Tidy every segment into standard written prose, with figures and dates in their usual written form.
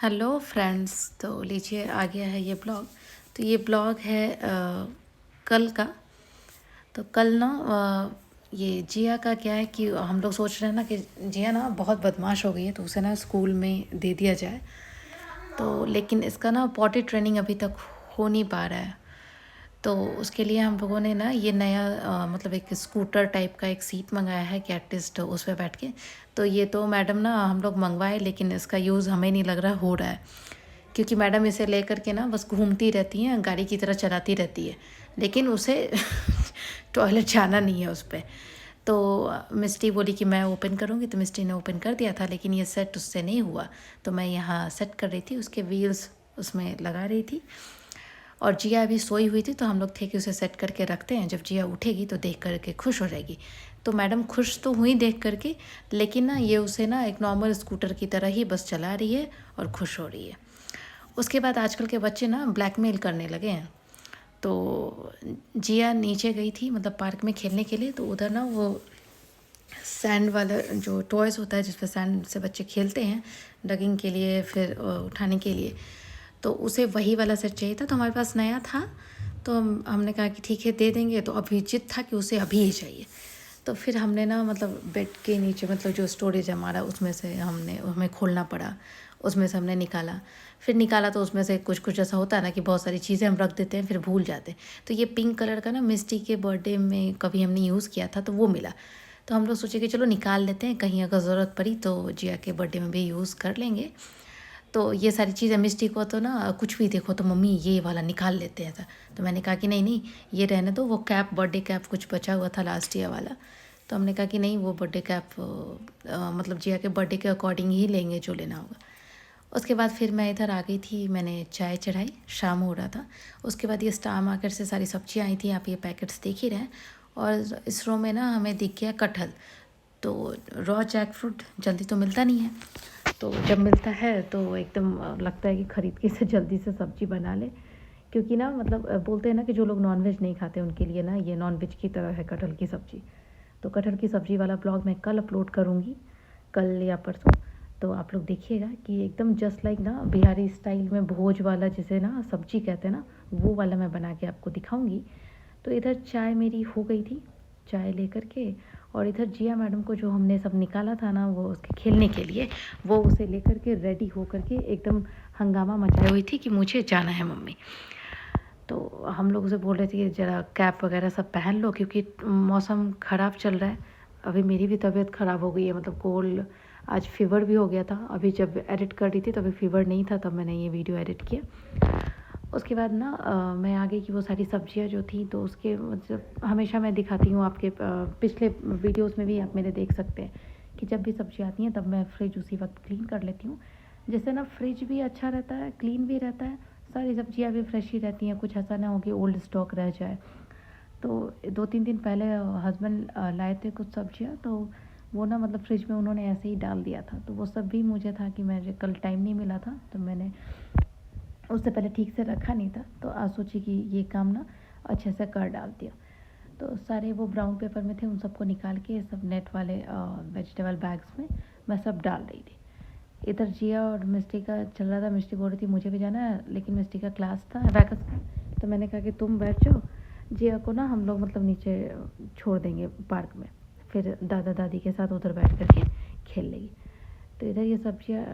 Hello friends. तो लीजिए आ गया है ये ब्लॉग। तो ये ब्लॉग है कल का। तो कल ना ये जिया का क्या है कि हम लोग सोच रहे हैं ना कि जिया ना बहुत बदमाश हो गई है, तो उसे ना स्कूल में दे दिया जाए। तो लेकिन इसका ना पॉटी ट्रेनिंग अभी तक हो नहीं पा रहा है। तो उसके लिए हम लोगों ने ना ये नया मतलब एक स्कूटर टाइप का एक सीट मंगाया है कि एटलीस्ट उस पर बैठ के। तो ये तो मैडम ना हम लोग मंगवाए, लेकिन इसका यूज़ हमें नहीं लग रहा हो रहा है, क्योंकि मैडम इसे लेकर के ना बस घूमती रहती हैं, गाड़ी की तरह चलाती रहती है, लेकिन उसे टॉयलेट जाना नहीं है उस पर। तो मिस्टी बोली कि मैं ओपन करूँगी, तो मिस्टी ने ओपन कर दिया था, लेकिन ये सेट उससे नहीं हुआ। तो मैं यहाँ सेट कर रही थी, उसके व्हील्स उसमें लगा रही थी। और जिया अभी सोई हुई थी, तो हम लोग थे कि उसे सेट करके रखते हैं, जब जिया उठेगी तो देख करके खुश हो जाएगी। तो मैडम खुश तो हुई देख करके, लेकिन ना ये उसे ना एक नॉर्मल स्कूटर की तरह ही बस चला रही है और खुश हो रही है। उसके बाद आजकल के बच्चे ना ब्लैकमेल करने लगे हैं। तो जिया नीचे गई थी मतलब पार्क में खेलने के लिए, तो उधर ना वो सैंड वाला जो टॉयज़ होता है जिस पर सैंड से बच्चे खेलते हैं डगिंग के लिए, फिर उठाने के लिए, तो उसे वही वाला सेट चाहिए था। तो हमारे पास नया था, तो हमने कहा कि ठीक है दे देंगे। तो अभी जिद था कि उसे अभी ही चाहिए। तो फिर हमने ना मतलब बेड के नीचे मतलब जो स्टोरेज है हमारा, उसमें से हमें खोलना पड़ा। उसमें से हमने निकाला तो उसमें से कुछ कुछ ऐसा होता है ना कि बहुत सारी चीज़ें हम रख देते हैं फिर भूल जाते हैं। तो ये पिंक कलर का ना मिस्टी के बर्थडे में कभी हमने यूज़ किया था, तो वो मिला। तो हम लोग सोचे कि चलो निकाल लेते हैं, कहीं अगर ज़रूरत पड़ी तो जिया के बर्थडे में भी यूज़ कर लेंगे। तो ये सारी चीज़ें मिस्टी को तो ना कुछ भी देखो तो मम्मी ये वाला निकाल लेते हैं। तो मैंने कहा कि नहीं नहीं, ये रहने दो। वो कैप, बर्थडे कैप कुछ बचा हुआ था लास्ट ईयर वाला, तो हमने कहा कि नहीं, वो बर्थडे कैप मतलब जिया के बर्थडे के अकॉर्डिंग ही लेंगे जो लेना होगा। उसके बाद फिर मैं इधर आ गई थी, मैंने चाय चढ़ाई, शाम हो रहा था। उसके बाद ये स्टार मार्केट से सारी सब्जियाँ आई थी, आप ये पैकेट्स देख ही रहे हैं। और इस रो में ना हमें दिख गया कटहल। तो रॉ जैक फ्रूट जल्दी तो मिलता नहीं है, तो जब मिलता है तो एकदम लगता है कि ख़रीद के इसे जल्दी से सब्ज़ी बना ले। क्योंकि ना मतलब बोलते हैं ना कि जो लोग नॉनवेज नहीं खाते उनके लिए ना ये नॉनवेज की तरह है कटहल की सब्ज़ी। तो कटहल की सब्ज़ी वाला ब्लॉग मैं कल अपलोड करूँगी, कल या परसों। तो आप लोग देखिएगा कि एकदम जस्ट लाइक ना बिहारी स्टाइल में भोज वाला जिसे ना सब्जी कहते हैं ना, वो वाला मैं बना के आपको दिखाऊंगी। तो इधर चाय मेरी हो गई थी, चाय लेकर के, और इधर जिया मैडम को जो हमने सब निकाला था ना वो उसके खेलने के लिए, वो उसे लेकर के रेडी हो करके एकदम हंगामा मचाई हुई थी कि मुझे जाना है मम्मी। तो हम लोग उसे बोल रहे थे कि ज़रा कैप वगैरह सब पहन लो, क्योंकि मौसम ख़राब चल रहा है। अभी मेरी भी तबीयत ख़राब हो गई है, मतलब कोल्ड, आज फीवर भी हो गया था। अभी जब एडिट कर रही थी तभी फीवर नहीं था, तब मैंने ये वीडियो एडिट किया। उसके बाद ना मैं आ गई कि वो सारी सब्जियां जो थी, तो उसके मतलब हमेशा मैं दिखाती हूँ आपके पिछले वीडियोस में भी आप मेरे देख सकते हैं कि जब भी सब्जी आती हैं तब मैं फ्रिज उसी वक्त क्लीन कर लेती हूँ, जिससे ना फ्रिज भी अच्छा रहता है, क्लीन भी रहता है, सारी सब्जियां भी फ्रेश ही रहती हैं, कुछ ऐसा ना हो कि ओल्ड स्टॉक रह जाए। तो 2-3 दिन पहले हस्बैंड लाए थे कुछ सब्जियां, तो वो ना मतलब फ्रिज में उन्होंने ऐसे ही डाल दिया था। तो वो सब भी मुझे था कि मुझे कल टाइम नहीं मिला था, तो मैंने उससे पहले ठीक से रखा नहीं था। तो आज सोची कि ये काम ना अच्छे से कर डालती हूँ। तो सारे वो ब्राउन पेपर में थे, उन सबको निकाल के सब नेट वाले वेजिटेबल बैग्स में मैं सब डाल रही थी। इधर जिया और मिस्टी का चल रहा था। मिस्टी बोल रही थी मुझे भी जाना है, लेकिन मिस्टी का क्लास था वैकस का। तो मैंने कहा कि तुम बैठ जाओ, जिया को ना हम लोग मतलब नीचे छोड़ देंगे पार्क में, फिर दादा दादी के साथ उधर बैठ कर के खेल लेगी। तो इधर ये सब्जियाँ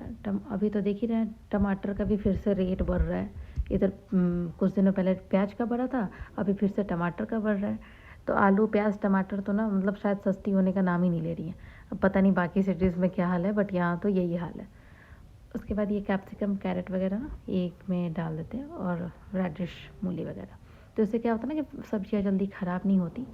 अभी तो देख ही रहे हैं, टमाटर का भी फिर से रेट बढ़ रहा है। इधर कुछ दिनों पहले प्याज का बढ़ा था, अभी फिर से टमाटर का बढ़ रहा है। तो आलू प्याज टमाटर तो ना मतलब शायद सस्ती होने का नाम ही नहीं ले रही है। अब पता नहीं बाकी सिटीज़ में क्या हाल है, बट यहाँ तो यही हाल है। उसके बाद ये कैप्सिकम कैरेट वगैरह ना एक में डाल देते हैं, और रेडिश मूली वगैरह। तो इससे क्या होता है ना कि सब्जियाँ जल्दी ख़राब नहीं होती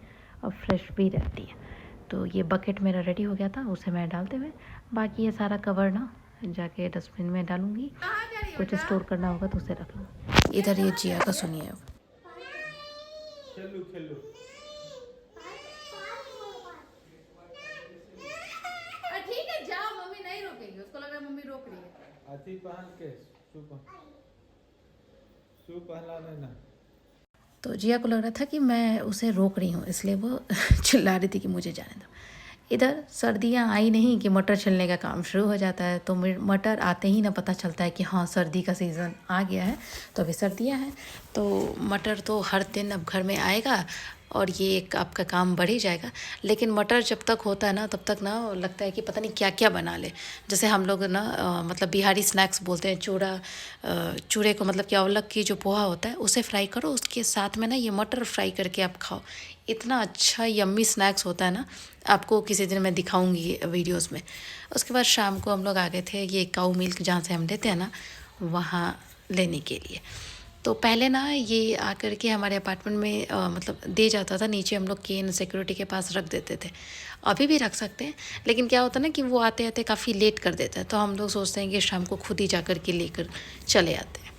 और फ्रेश भी रहती है। तो ये बकेट मेरा रेडी हो गया था, उसे मैं डालते हुए बाकी ये सारा कवर ना जाके डस्टबिन में डालूँगी। कुछ स्टोर करना होगा तो उसे रख लूँगी। इधर ये जिया का सुनिए अब। खेलू खेलू ठीक है जाओ, मम्मी नहीं रोकेगी, उसको लग रहा है मम्मी रोक रही है। अथी पहन के शू पहला लेना। तो जिया को लग रहा था कि मैं उसे रोक रही हूँ, इसलिए वो चिल्ला रही थी कि मुझे जाने दो। इधर सर्दियाँ आई नहीं कि मटर छिलने का काम शुरू हो जाता है। तो मटर आते ही ना पता चलता है कि हाँ सर्दी का सीज़न आ गया है। तो अभी सर्दियाँ हैं तो मटर तो हर दिन अब घर में आएगा और ये एक आपका काम बढ़ ही जाएगा। लेकिन मटर जब तक होता है ना तब तक ना लगता है कि पता नहीं क्या क्या बना ले। जैसे हम लोग ना मतलब बिहारी स्नैक्स बोलते हैं, चूड़े को मतलब कि अवलक की जो पोहा होता है उसे फ्राई करो, उसके साथ में ना ये मटर फ्राई करके आप खाओ। इतना अच्छा यम्मी स्नैक्स होता है ना, आपको किसी दिन मैं दिखाऊंगी वीडियोस में। उसके बाद शाम को हम लोग आ गए थे ये काऊ मिल्क जहाँ से हम लेते हैं ना वहाँ लेने के लिए। तो पहले ना ये आकर के हमारे अपार्टमेंट में मतलब दे जाता था, नीचे हम लोग केन सिक्योरिटी के पास रख देते थे। अभी भी रख सकते हैं, लेकिन क्या होता है ना कि वो आते आते काफ़ी लेट कर देता है, तो हम लोग सोचते हैं कि शाम को खुद ही जा कर के लेकर चले आते हैं।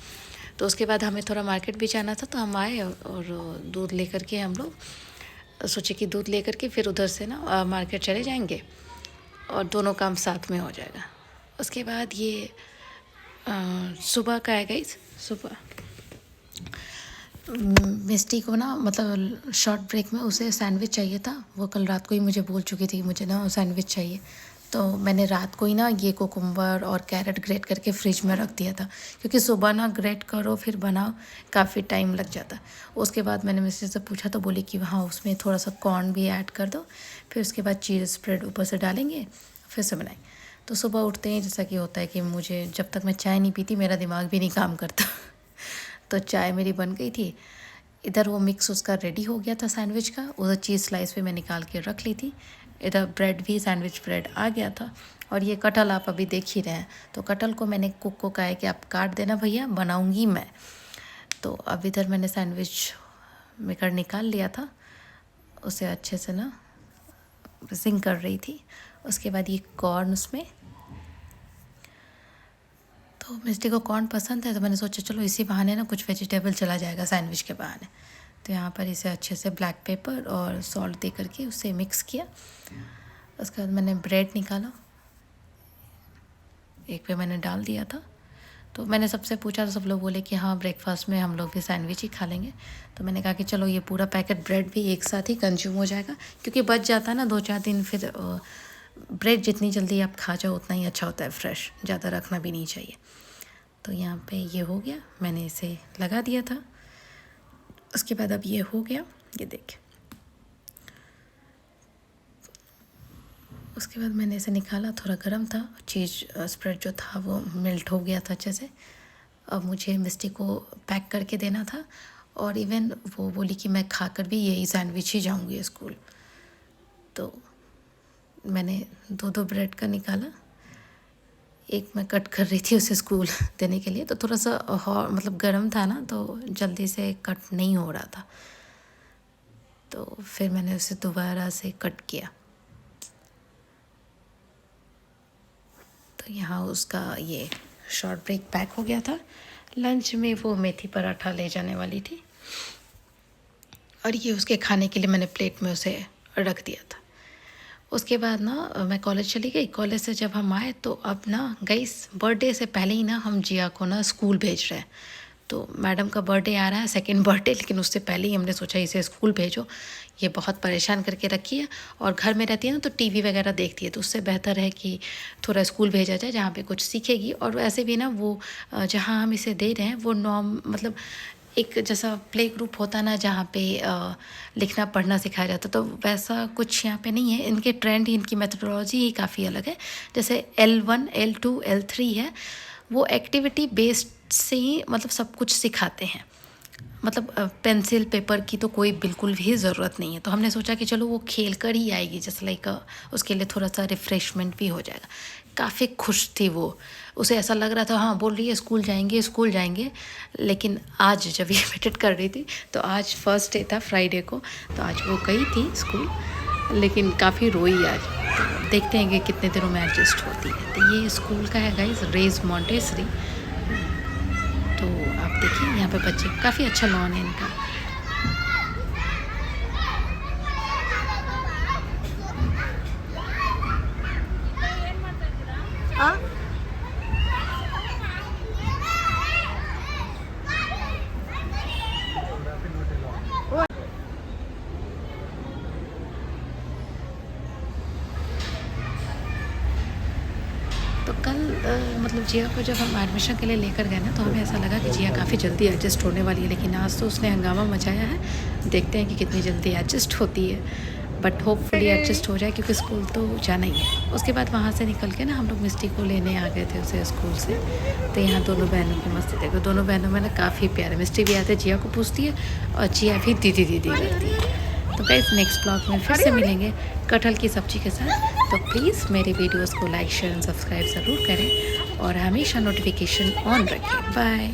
तो उसके बाद हमें थोड़ा मार्केट भी जाना था, तो हम आए और दूध लेकर के हम लोग सोचे कि दूध लेकर के फिर उधर से ना मार्केट चले जाएंगे और दोनों काम साथ में हो जाएगा। उसके बाद ये सुबह का है गाइस, सुबह मिस्टी को ना मतलब शॉर्ट ब्रेक में उसे सैंडविच चाहिए था। वो कल रात को ही मुझे बोल चुकी थी मुझे ना सैंडविच चाहिए, तो मैंने रात को ही ना ये कोकुम्बर और कैरेट ग्रेट करके फ्रिज में रख दिया था, क्योंकि सुबह ना ग्रेट करो फिर बनाओ काफ़ी टाइम लग जाता। उसके बाद मैंने मिस्टर से पूछा तो बोली कि हाँ उसमें थोड़ा सा कॉर्न भी ऐड कर दो, फिर उसके बाद चीज़ स्प्रेड ऊपर से डालेंगे, फिर से बनाएं। तो सुबह उठते ही जैसा कि होता है कि मुझे जब तक मैं चाय नहीं पीती मेरा दिमाग भी नहीं काम करता तो चाय मेरी बन गई थी। इधर वो मिक्स उसका रेडी हो गया था सैंडविच का, उधर चीज़ स्लाइस भी मैं निकाल के रख ली थी। इधर ब्रेड भी, सैंडविच ब्रेड आ गया था। और ये कटहल आप अभी देख ही रहे हैं, तो कटहल को मैंने कुक को कहा है कि आप काट देना भैया, बनाऊंगी मैं। तो अब इधर मैंने सैंडविच मेकर निकाल लिया था, उसे अच्छे से ना सिंग कर रही थी। उसके बाद ये कॉर्न उसमें, तो मिस्टी को कॉर्न पसंद है तो मैंने सोचा चलो इसी बहाने ना कुछ वेजिटेबल चला जाएगा सैंडविच के बहाने। तो यहाँ पर इसे अच्छे से ब्लैक पेपर और सॉल्ट दे करके उसे मिक्स किया। उसके बाद मैंने ब्रेड निकाला, एक पे मैंने डाल दिया था। तो मैंने सबसे पूछा तो सब लोग बोले कि हाँ ब्रेकफास्ट में हम लोग भी सैंडविच ही खा लेंगे। तो मैंने कहा कि चलो ये पूरा पैकेट ब्रेड भी एक साथ ही कंज्यूम हो जाएगा, क्योंकि बच जाता है ना 2-4 दिन। फिर ब्रेड जितनी जल्दी आप खा जाओ उतना ही अच्छा होता है, फ्रेश, ज़्यादा रखना भी नहीं चाहिए। तो यहाँ पे ये हो गया, मैंने इसे लगा दिया था। उसके बाद अब ये हो गया, ये देख। उसके बाद मैंने इसे निकाला, थोड़ा गर्म था, चीज़ स्प्रेड जो था वो मेल्ट हो गया था अच्छे से। अब मुझे मिस्टी को पैक करके देना था, और इवन वो बोली कि मैं खाकर भी यही सैंडविच ही जाऊंगी स्कूल। तो मैंने 2-2 ब्रेड का निकाला, एक मैं कट कर रही थी उसे स्कूल देने के लिए, तो थोड़ा सा मतलब गर्म था ना तो जल्दी से कट नहीं हो रहा था। तो फिर मैंने उसे दोबारा से कट किया। तो यहाँ उसका ये शॉर्ट ब्रेक पैक हो गया था। लंच में वो मेथी पराठा ले जाने वाली थी, और ये उसके खाने के लिए मैंने प्लेट में उसे रख दिया था। उसके बाद ना मैं कॉलेज चली गई। कॉलेज से जब हम आए तो अब ना गाइस बर्थडे से पहले ही ना हम जिया को ना स्कूल भेज रहे हैं। तो मैडम का बर्थडे आ रहा है, सेकंड बर्थडे, लेकिन उससे पहले ही हमने सोचा इसे स्कूल भेजो, ये बहुत परेशान करके रखी है और घर में रहती है ना तो टीवी वगैरह देखती है, तो उससे बेहतर है कि थोड़ा स्कूल भेजा जाए जहाँ पे कुछ सीखेगी। और वैसे भी ना वो जहाँ हम इसे दे रहे हैं वो मतलब एक जैसा प्ले ग्रुप होता है ना जहाँ पे लिखना पढ़ना सिखाया जाता, तो वैसा कुछ यहाँ पे नहीं है। इनके ट्रेंड ही, इनकी मेथडोलॉजी ही काफ़ी अलग है। जैसे L1, L2, L3 है, वो एक्टिविटी बेस्ड से ही मतलब सब कुछ सिखाते हैं। मतलब पेंसिल पेपर की तो कोई बिल्कुल भी ज़रूरत नहीं है। तो हमने सोचा कि चलो वो खेल कर ही आएगी, जैसे लाइक उसके लिए थोड़ा सा रिफ़्रेशमेंट भी हो जाएगा। काफ़ी खुश थी वो, उसे ऐसा लग रहा था हाँ बोल रही है स्कूल जाएंगे स्कूल जाएंगे। लेकिन आज जब ये विजिट कर रही थी तो आज फर्स्ट डे था फ्राइडे को, तो आज वो गई थी स्कूल, लेकिन काफ़ी रोई आज। तो देखते हैं कि कितने दिनों में एडजस्ट होती है। तो ये स्कूल का है गाइस, रेज मॉन्टेसरी। तो आप देखिए यहाँ पे बच्चे, काफ़ी अच्छा लॉन है इनका। जिया को जब हम एडमिशन के लिए लेकर गए ना, तो हमें ऐसा लगा कि जिया काफ़ी जल्दी एडजस्ट होने वाली है, लेकिन आज तो उसने हंगामा मचाया है। देखते हैं कि कितनी जल्दी एडजस्ट होती है, बट होपफुली एडजस्ट हो जाए, क्योंकि स्कूल तो जाना ही है। उसके बाद वहाँ से निकल के ना हम लोग मिस्टी को लेने आ गए थे उसे स्कूल से। तो यहाँ दोनों बहनों की मस्ती देखो, दोनों बहनों में ना काफ़ी प्यार है। मिस्टी भी आते जिया को पूछती है और जिया भी दीदी दीदी करती है। तो गाइस नेक्स्ट ब्लॉग में फिर से मिलेंगे कटहल की सब्ज़ी के साथ। तो प्लीज़ मेरे वीडियोस को लाइक शेयर एंड सब्सक्राइब ज़रूर करें और हमेशा नोटिफिकेशन ऑन रखें। बाय।